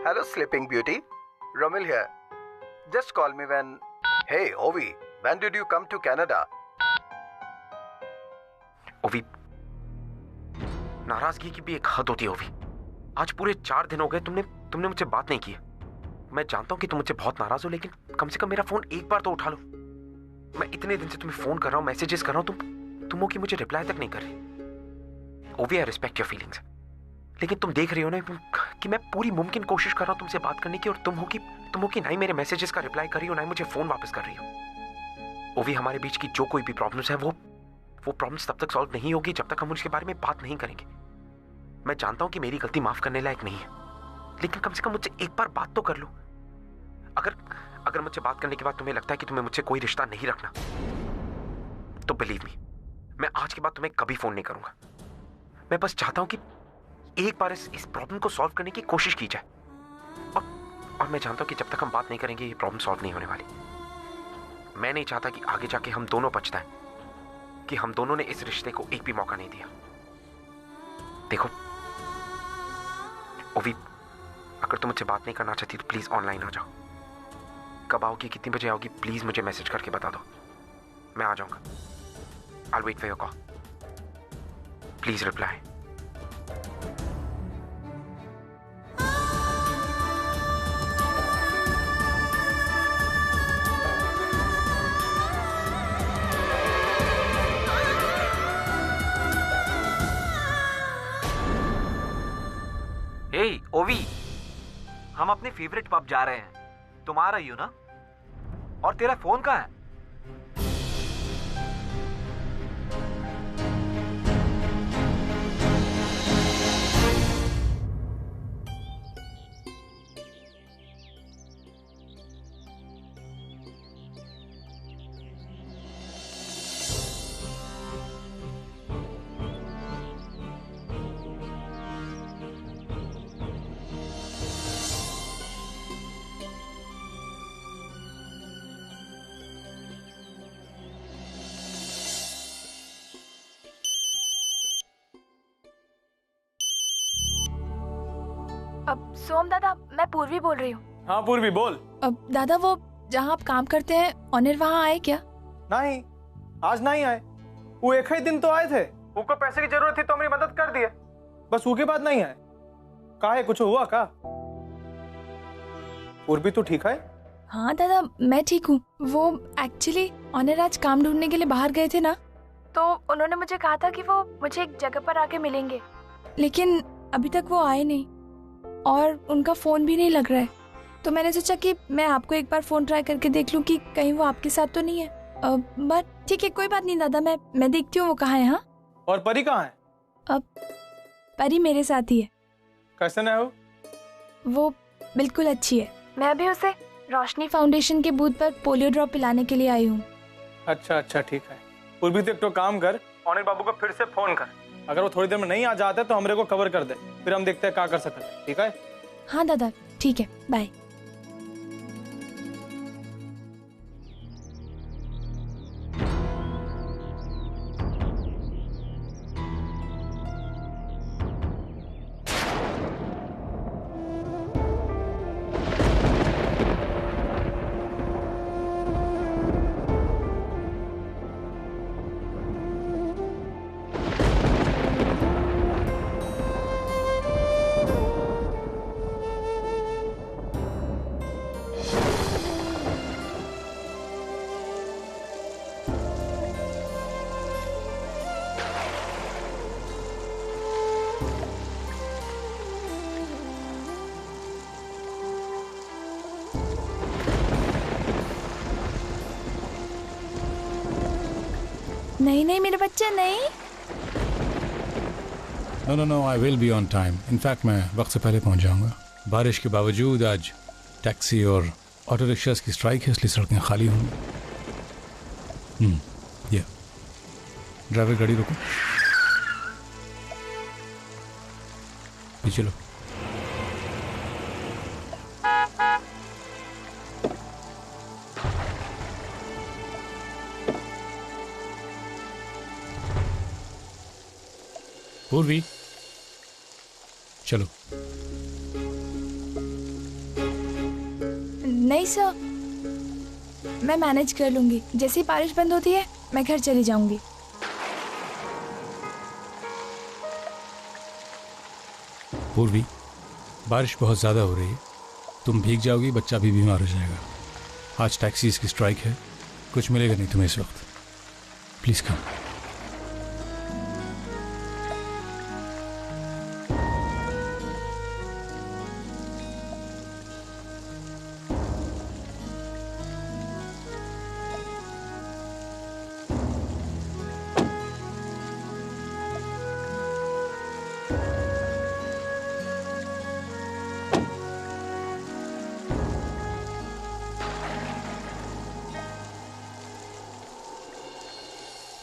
Hello, Sleeping Beauty. Romil here. Just call me when... Hey, Ovi, when did you come to Canada? ओवी, नाराजगी की भी एक हद होती है ओवी। आज पूरे 4 दिन हो गए तुमने मुझसे बात नहीं की। मैं जानता हूं कि तुम मुझसे बहुत नाराज हो, लेकिन कम से कम मेरा फोन एक बार तो उठा लो। मैं इतने दिन से तुम्हें फोन कर रहा हूं, मैसेजेस कर रहा हूं, तुम हो कि मुझे रिप्लाई तक नहीं कर रही। ओवी, आई रिस्पेक्ट योर फीलिंग्स, लेकिन तुम देख रही हो ना कि मैं पूरी मुमकिन कोशिश कर रहा हूं तुमसे बात करने की, और तुम हो कि ना ही मेरे मैसेजेस का रिप्लाई कर रही हो, ना ही मुझे फोन वापस कर रही हो। ओवी, हमारे बीच की जो कोई भी प्रॉब्लम्स है वो प्रॉब्लम्स तब तक सॉल्व नहीं होगी जब तक हम उसके बारे में बात नहीं करेंगे। मैं जानता हूं कि मेरी गलती माफ करने लायक नहीं है, लेकिन कम से कम मुझसे एक बार बात तो कर लो। अगर मुझसे बात करने के बाद तुम्हें लगता है कि तुम्हें मुझसे कोई रिश्ता नहीं रखना, तो बिलीव मी, मैं आज के बाद तुम्हें कभी फोन नहीं करूंगा। मैं बस चाहता हूं कि एक बार इस प्रॉब्लम को सॉल्व करने की कोशिश की जाए, और मैं जानता हूं कि जब तक हम बात नहीं करेंगे ये प्रॉब्लम सॉल्व नहीं होने वाली। मैं नहीं चाहता कि आगे जाके हम दोनों पछताएं कि हम दोनों ने इस रिश्ते को एक भी मौका नहीं दिया। देखो ओवी, अगर तुम मुझसे बात नहीं करना चाहती तो प्लीज ऑनलाइन आ जाओ। कब आओगी, कितनी बजे आओगी, प्लीज मुझे मैसेज करके बता दो, मैं आ जाऊंगा। I will wait for your call, please reply. Hey Ovi, हम अपने फेवरेट पब जा रहे हैं, तुम आ रही हो ना? और तेरा फोन कहाँ है? अब सोम दादा, मैं पूर्वी बोल रही हूँ। हाँ पूर्वी बोल। अब दादा, वो जहाँ आप काम करते हैं ऑनर वहाँ आए क्या? नहीं, आज नहीं आए। वो एक ही दिन तो आए थे, उनको पैसे की जरूरत थी तो मेरी मदद कर दिए, बस उसके बाद नहीं आए। काहे, कुछ हुआ का? पूर्वी तू ठीक है? हाँ दादा, मैं ठीक हूँ। वो एक्चुअली ऑनर आज काम ढूंढने के लिए बाहर गए थे ना, तो उन्होंने मुझे कहा था कि वो मुझे एक जगह पर आके मिलेंगे, लेकिन अभी तक वो आए नहीं और उनका फोन भी नहीं लग रहा है। तो मैंने सोचा कि मैं आपको एक बार फोन ट्राई करके देख लूं कि कहीं वो आपके साथ तो नहीं है। बट ठीक है, कोई बात नहीं दादा, मैं देखती हूँ वो कहाँ है। हाँ, और परी कहाँ है? अब परी मेरे साथ ही है। कैसे न हो? वो बिल्कुल अच्छी है। मैं अभी उसे रोशनी फाउंडेशन के बूथ पर पोलियो ड्रॉप पिलाने के लिए आई हूँ। अच्छा अच्छा, ठीक है। पूर्वी तो एक तो काम कर, ऑनर बाबू को फिर से फोन कर। अगर वो थोड़ी देर में नहीं आ जाते तो हमरे को खबर कर दे, फिर हम देखते हैं क्या कर सकते हैं। ठीक है? हाँ दादा, ठीक है, बाय। नहीं नहीं मेरे बच्चे, नहीं। No, I will be on time. In fact मैं वक्त से पहले पहुंच जाऊंगा। बारिश के बावजूद आज टैक्सी और ऑटो रिक्शास की स्ट्राइक है, इसलिए सड़कें खाली होंगी। ये ड्राइवर, गाड़ी रोको, पीछे लो। पूर्वी, चलो। नहीं सर, मैं मैनेज कर लूंगी। जैसे ही बारिश बंद होती है मैं घर चली जाऊंगी। पूर्वी, बारिश बहुत ज़्यादा हो रही है, तुम भीग जाओगी, बच्चा भी बीमार हो जाएगा। आज टैक्सीज की स्ट्राइक है, कुछ मिलेगा नहीं तुम्हें इस वक्त। प्लीज़ कम।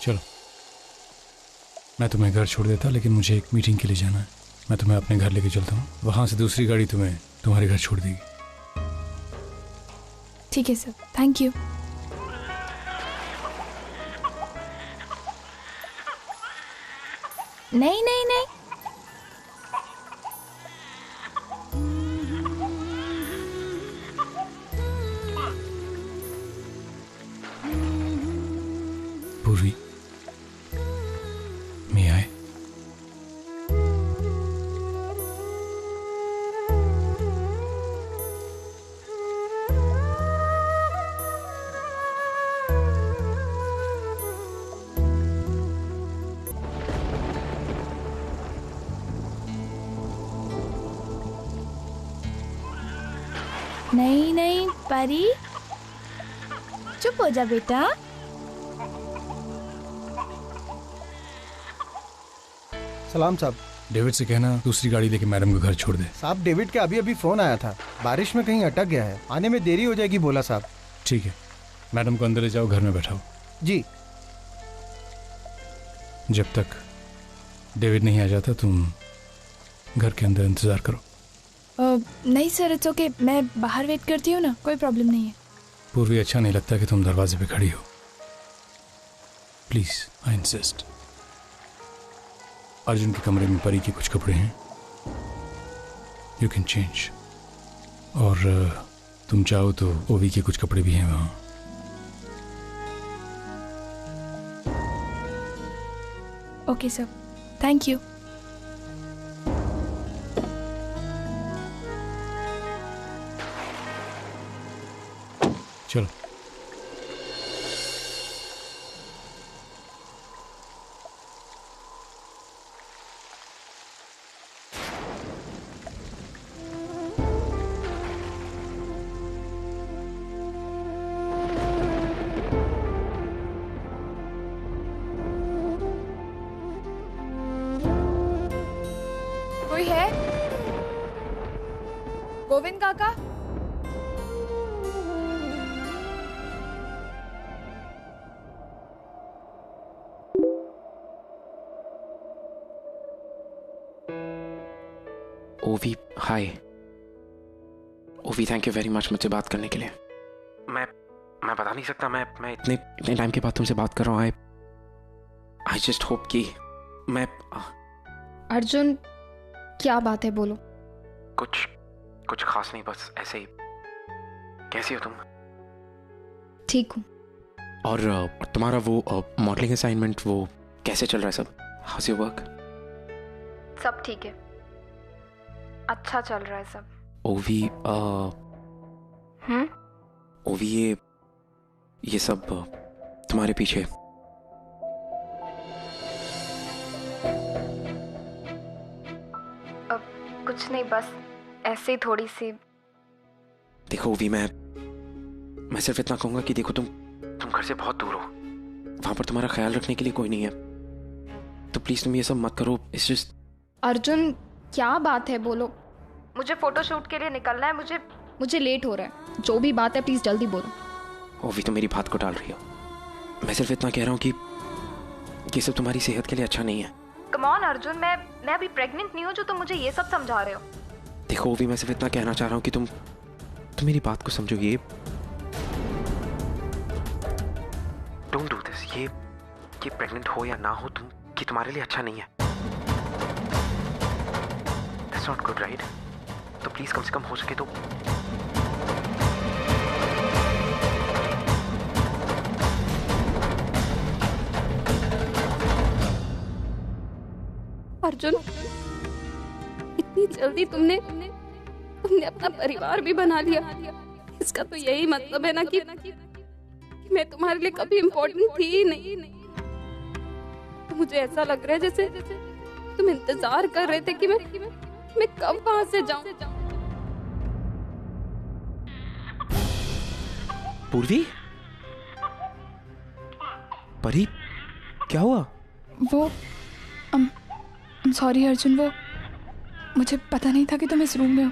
चलो, मैं तुम्हें घर छोड़ देता, लेकिन मुझे एक मीटिंग के लिए जाना है। मैं तुम्हें अपने घर लेके चलता हूँ, वहाँ से दूसरी गाड़ी तुम्हें तुम्हारे घर छोड़ देगी। ठीक है सर, थैंक यू। नहीं नहीं नहीं, पूर्वी, मैं आए। नहीं नहीं परी, चुप हो जा बेटा। सलाम साहब। डेविड से कहना दूसरी गाड़ी लेके मैडम को घर छोड़ दे। साहब, डेविड के अभी अभी फोन आया था, बारिश में कहीं अटक गया है, आने में देरी हो जाएगी बोला साहब। ठीक है, मैडम को अंदर ले जाओ, घर में बैठाओ। जी। जब तक डेविड नहीं आ जाता तुम घर के अंदर इंतजार करो। नहीं सर, इट्स ओके, मैं बाहर वेट करती हूँ ना, कोई प्रॉब्लम नहीं है। पूर्वी, अच्छा नहीं लगता कि तुम दरवाजे पे खड़ी हो। Please, I insist. अर्जुन के कमरे में परी के कुछ कपड़े हैं, यू कैन चेंज। और तुम चाहो तो ओवी के कुछ कपड़े भी हैं वहाँ। Okay sir, thank you. चलो। कोई है? गोविंद काका? ओवी, हाय। ओवी, थैंक यू वेरी मच मुझसे बात करने के लिए। मैं बता नहीं सकता, मैं इतने टाइम के बाद तुमसे बात कर रहा हूँ। आई जस्ट होप कि मैं अर्जुन, क्या बात है, बोलो। कुछ खास नहीं, बस ऐसे ही। कैसी हो तुम? ठीक हूँ। और तुम्हारा वो मॉडलिंग असाइनमेंट वो कैसे चल रहा है सब? House your work? सब ठीक है, अच्छा चल रहा है सब। ओवी, ओवी, ये सब तुम्हारे पीछे। कुछ नहीं, बस ऐसे ही थोड़ी सी। देखो ओवी, मैं सिर्फ इतना कहूंगा कि देखो तुम घर से बहुत दूर हो, वहां पर तुम्हारा ख्याल रखने के लिए कोई नहीं है, तो प्लीज तुम ये सब मत करो। It's just. अर्जुन, क्या बात है, बोलो। मुझे फोटोशूट के लिए निकलना है, मुझे लेट हो रहा है। जो भी बात है प्लीज जल्दी बोलो। ओवी, तुम मेरी बात को टाल रही हो। मैं सिर्फ इतना कह रहा हूँ कि ये सब तुम्हारी सेहत के लिए अच्छा नहीं है। कम ऑन अर्जुन, मैं अभी प्रेग्नेंट नहीं हूँ जो तुम मुझे ये सब समझा रहे हो। देखो ओवी, मैं सिर्फ इतना कहना चाह रहा हूँ कि तुम मेरी बात को समझो। ये डोंट डू दिस। ये प्रेग्नेंट हो या ना हो तुम, कि तुम्हारे लिए अच्छा नहीं है। That's not good, right? तो प्लीज कम से कम हो सके तो अर्जुन, इतनी जल्दी तुमने अपना परिवार भी बना लिया। इसका तो यही मतलब है ना कि मैं तुम्हारे लिए कभी इम्पोर्टेंट थी ही नहीं। तो मुझे ऐसा लग रहा है जैसे तुम इंतजार कर रहे थे कि मैं कब वहां से जाऊं। पूर्वी, परी, क्या हुआ? वो सॉरी अर्जुन, वो मुझे पता नहीं था कि तुम इस रूम में हो।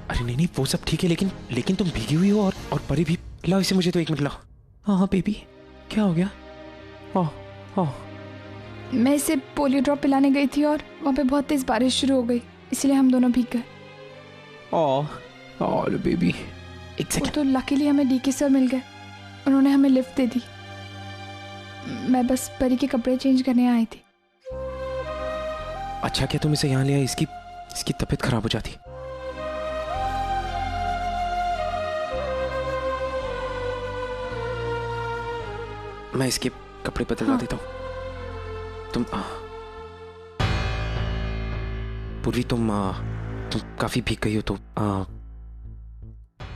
अरे नहीं, वो सब ठीक है, लेकिन तुम भीगी हुई हो और परी भी। लाओ इसे मुझे तो, 1 मिनट लाओ। हाँ बेबी, क्या हो गया? मैं इसे पोलियो ड्रॉप पिलाने गई थी और वहाँ पे बहुत तेज बारिश शुरू हो गई, इसलिए हम दोनों भीग गए। बेबी, एक वो सेकंड। तो लकीली हमें डीके सर मिल गए, उन्होंने हमें लिफ्ट दे दी। मैं बस परी के कपड़े चेंज करने आई थी। अच्छा क्या तुम इसे यहाँ ले आए? इसकी तबीयत खराब हो जाती। मैं इसके कपड़े बदलवा देता हूँ। तुम पूर्वी, तुम काफी भीग गई हो, तो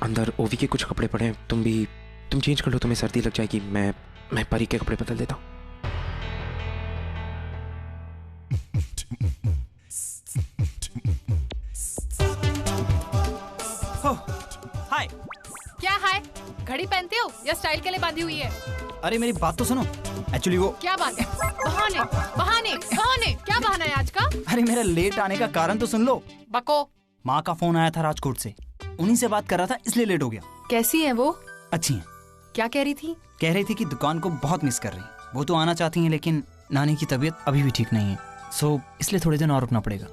अंदर ओवी के कुछ कपड़े पड़े हैं, तुम चेंज कर लो, तुम्हें सर्दी लग जाएगी। मैं परी के कपड़े बदल देता हूँ। हाय। क्या हाय? घड़ी पहनते हो या स्टाइल के लिए बांधी हुई है? अरे मेरी बात तो सुनो। एक्चुअली वो क्या बात है? बहाने क्या बहाना है आज का? अरे मेरा लेट आने का कारण तो सुन लो। बको। माँ का फोन आया था राजकोट से, उन्हीं से बात कर रहा था, इसलिए लेट हो गया। कैसी है वो? अच्छी है। क्या कह रही थी? कह रही थी कि दुकान को बहुत मिस कर रही। वो तो आना चाहती हैं, लेकिन नानी की तबीयत अभी भी ठीक नहीं है, सो इसलिए थोड़े दिन और रुकना पड़ेगा।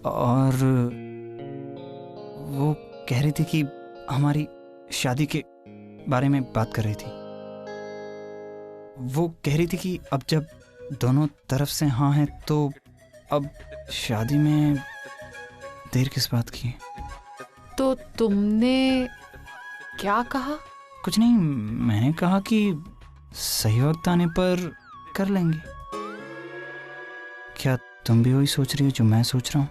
और वो कह रही थी कि हमारी शादी के बारे में बात कर रही थी। वो कह रही थी कि अब जब दोनों तरफ से हाँ है तो अब शादी में देर किस बात की है। तो तुमने क्या कहा? कुछ नहीं, मैंने कहा कि सही वक्त आने पर कर लेंगे। क्या तुम भी वही सोच रही हो जो मैं सोच रहा हूँ?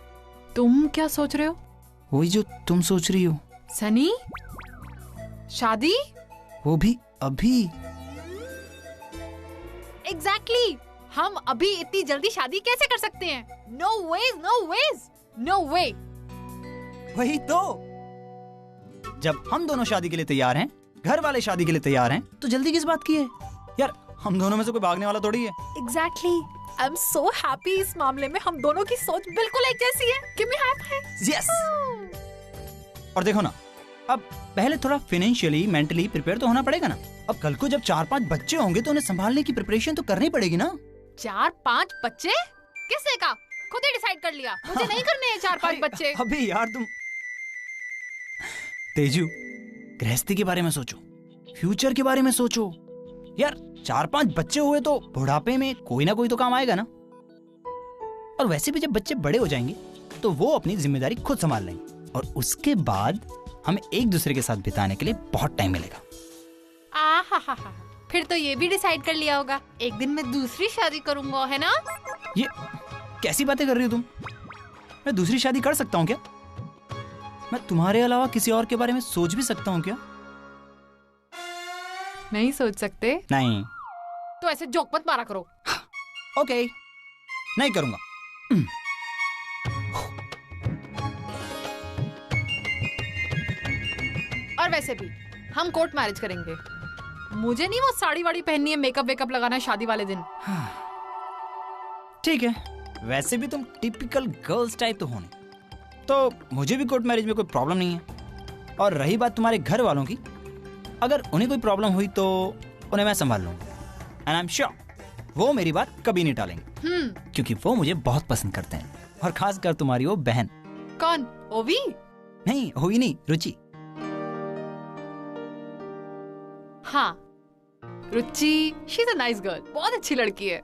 तुम क्या सोच रहे हो? वही जो तुम सोच रही हो। सनी, शादी? वो भी अभी। एग्जैक्टली। हम अभी इतनी जल्दी शादी कैसे कर सकते हैं? No ways, no ways, no way. वही तो, जब हम दोनों शादी के लिए तैयार हैं, घर वाले शादी के लिए तैयार हैं, तो जल्दी किस बात की है यार? हम दोनों में से कोई भागने वाला थोड़ी है। Exactly. I am so happy. इस मामले में हम दोनों की सोच बिल्कुल एक जैसी है। Give me high five. Yes. और देखो ना, अब पहले थोड़ा फाइनेंशियली मेंटली प्रिपेयर तो होना पड़ेगा ना। अब कल को जब 4-5 बच्चे होंगे तो उन्हें संभालने की प्रिपरेशन तो करनी पड़ेगी ना। 4-5 बच्चे? किसने कहा? खुद ही डिसाइड कर लिया। मुझे नहीं करने हैं 4-5 बच्चे। अभी यार तुम तेजू, गृहस्थी के बारे में सोचो, फ्यूचर के बारे में सोचो यार। 4-5 बच्चे हुए तो बुढ़ापे में कोई ना कोई तो काम आएगा ना। और वैसे भी जब बच्चे बड़े हो जाएंगे तो वो अपनी जिम्मेदारी खुद संभाल लेंगे, और उसके बाद हमें एक दूसरे के साथ बिताने के लिए बहुत टाइम मिलेगा। फिर तो ये भी डिसाइड कर लिया होगा, एक दिन मैं दूसरी शादी करूंगा, है ना? ये कैसी बातें कर रही हो तुम? मैं दूसरी शादी कर सकता हूँ क्या? मैं तुम्हारे अलावा किसी और के बारे में सोच भी सकता हूँ क्या? नहीं सोच सकते? नहीं। तो ऐसे जोक मत मारा करो। ओके, नहीं करूंगा। और वैसे भी हम कोर्ट मैरिज करेंगे। मुझे नहीं वो साड़ी वाड़ी पहननी है, मेकअप वेकअप लगाना है शादी वाले दिन। ठीक है, वैसे भी तुम टिपिकल गर्ल्स टाइप तो होने, तो मुझे भी कोर्ट मैरिज में कोई प्रॉब्लम नहीं है। और रही बात तुम्हारे घर वालों की, अगर उन्हें कोई प्रॉब्लम हुई तो उन्हें मैं संभाल लूंगा। एंड आई एम श्योर वो मेरी बात कभी नहीं टालेंगे, क्योंकि वो मुझे बहुत पसंद करते हैं, और खासकर तुम्हारी वो बहन। कौन? ओवी? नहीं, ओवी नहीं, रुचि। हाँ, Ruchi, she is a nice girl, बहुत अच्छी लड़की है।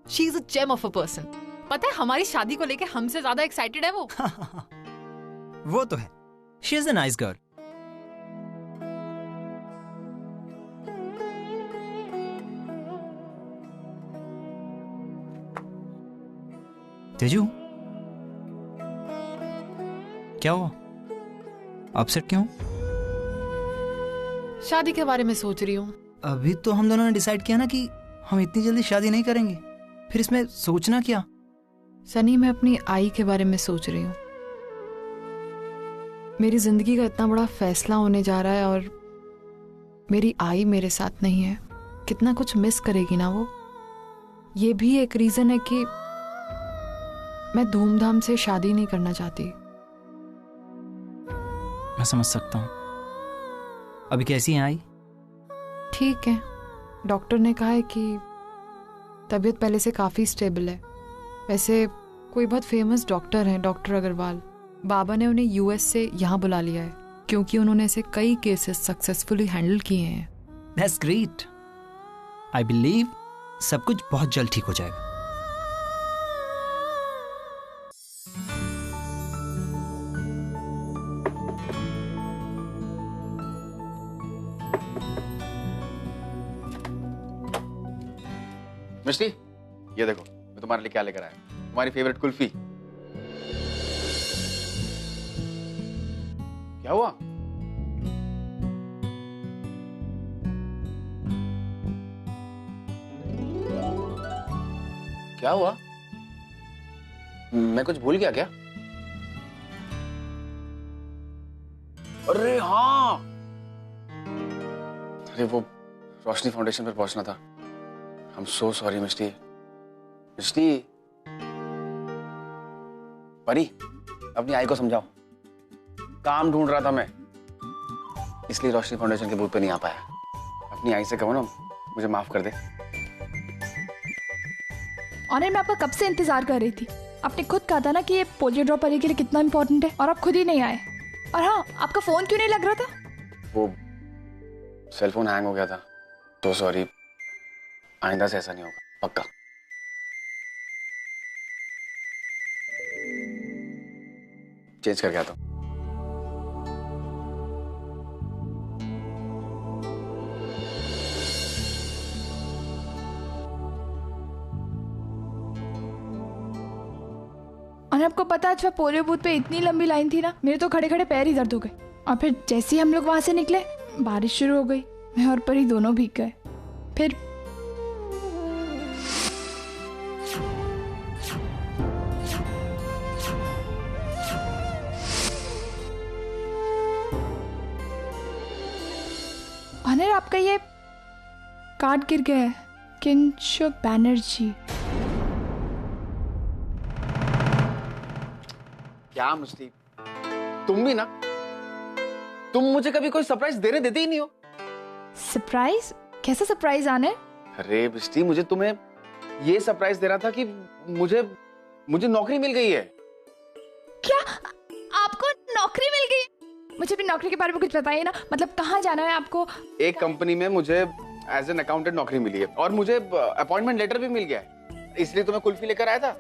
She is a gem of a person. पता है हमारी शादी को लेके हमसे ज्यादा एक्साइटेड है वो। वो तो है, she is a nice girl. Teju, क्या हुआ? अपसेट क्यों? शादी के बारे में सोच रही हूँ। अभी तो हम दोनों ने डिसाइड किया ना कि हम इतनी जल्दी शादी नहीं करेंगे, फिर इसमें सोचना क्या? सनी, मैं अपनी आई के बारे में सोच रही हूँ। मेरी जिंदगी का इतना बड़ा फैसला होने जा रहा है और मेरी आई मेरे साथ नहीं है। कितना कुछ मिस करेगी ना वो। ये भी एक रीजन है कि मैं धूमधाम से शादी नहीं करना चाहती। मैं समझ सकता हूँ। अभी कैसी हैं आई? ठीक है, डॉक्टर ने कहा है कि तबीयत पहले से काफी स्टेबल है। वैसे कोई बहुत फेमस डॉक्टर हैं, डॉक्टर अग्रवाल। बाबा ने उन्हें यूएस से यहाँ बुला लिया है क्योंकि उन्होंने ऐसे कई केसेस सक्सेसफुली हैंडल किए हैं। That's great. I believe सब कुछ बहुत जल्द ठीक हो जाएगा। मिष्टी, ये देखो मैं तुम्हारे लिए क्या लेकर आया। तुम्हारी फेवरेट कुल्फी। क्या हुआ? क्या हुआ? मैं कुछ भूल गया क्या? अरे हाँ, अरे वो रोशनी फाउंडेशन पर पहुंचना था। I'm so sorry मिष्टी। मिष्टी, परी, अपनी आई को समझाओ। काम ढूंढ रहा था मैं, इसलिए रोशनी फाउंडेशन के बूथ पे नहीं आ पाया। अपनी आई से कहो ना मुझे माफ कर दे। ऑनर, मैं आपका कब से इंतजार कर रही थी। आपने खुद कहा था ना कि ये पोलियो ड्रॉप परी के लिए कितना इंपॉर्टेंट है, और आप खुद ही नहीं आए। और हाँ, आपका फोन क्यों नहीं लग रहा था? वो सेलफोन हैंग हो गया था। तो सॉरी, आइंदा से ऐसा नहीं होगा, पक्का। चेंज करके आता हूं। और आपको पता है, अच्छा पोलियो बूथ पे इतनी लंबी लाइन थी ना, मेरे तो खड़े खड़े पैर ही दर्द हो गए। और फिर जैसे ही हम लोग वहां से निकले, बारिश शुरू हो गई। मैं और परी दोनों भीग गए। फिर ऑनर, आपका ये कार्ड गिर गया है, किंशुक बैनर्जी। क्या मुस्ती, तुम भी ना, तुम मुझे कभी कोई सरप्राइज देते ही नहीं हो। सरप्राइज? कैसा सरप्राइज ऑनर? अरे बिस्टी, मुझे तुम्हें ये सरप्राइज देना था कि मुझे नौकरी मिल गई है। क्या? आपको नौकरी मिल गई? मुझे भी नौकरी के बारे में कुछ बताइए ना। मतलब कहाँ जाना है आपको? एक कंपनी में मुझे एज एन अकाउंटेंट नौकरी मिली है और मुझे अपॉइंटमेंट लेटर भी मिल गया है, इसलिए तुम्हें कुल्फी लेकर आया था।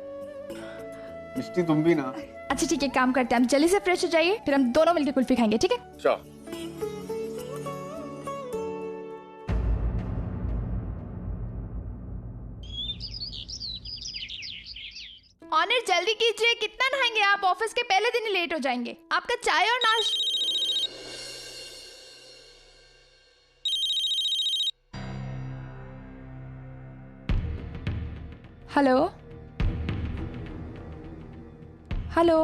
मिष्टी, तुम भी ना। अच्छा ठीक है, काम करते हैं, हम जल्दी से फ्रेश हो जाइए, फिर हम दोनों मिलकर कुल्फी खाएंगे, ठीक है? श्योर। ऑनर, जल्दी कीजिए, कितना नहाएंगे आप? ऑफिस के पहले दिन ही लेट हो जाएंगे। आपका चाय और नाश्ता। हेलो हेलो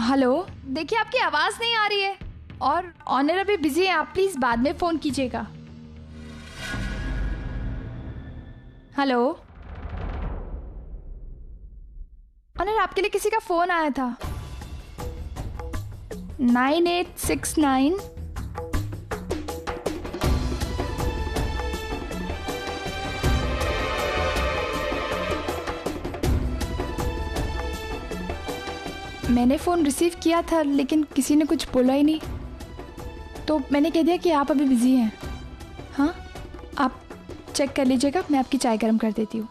हेलो, देखिए आपकी आवाज नहीं आ रही है और ऑनर अभी बिजी है, आप प्लीज बाद में फोन कीजिएगा। हेलो ऑनर, आपके लिए किसी का फोन आया था। 9869 मैंने फ़ोन रिसीव किया था लेकिन किसी ने कुछ बोला ही नहीं, तो मैंने कह दिया कि आप अभी बिज़ी हैं। हाँ, आप चेक कर लीजिएगा, मैं आपकी चाय गर्म कर देती हूँ।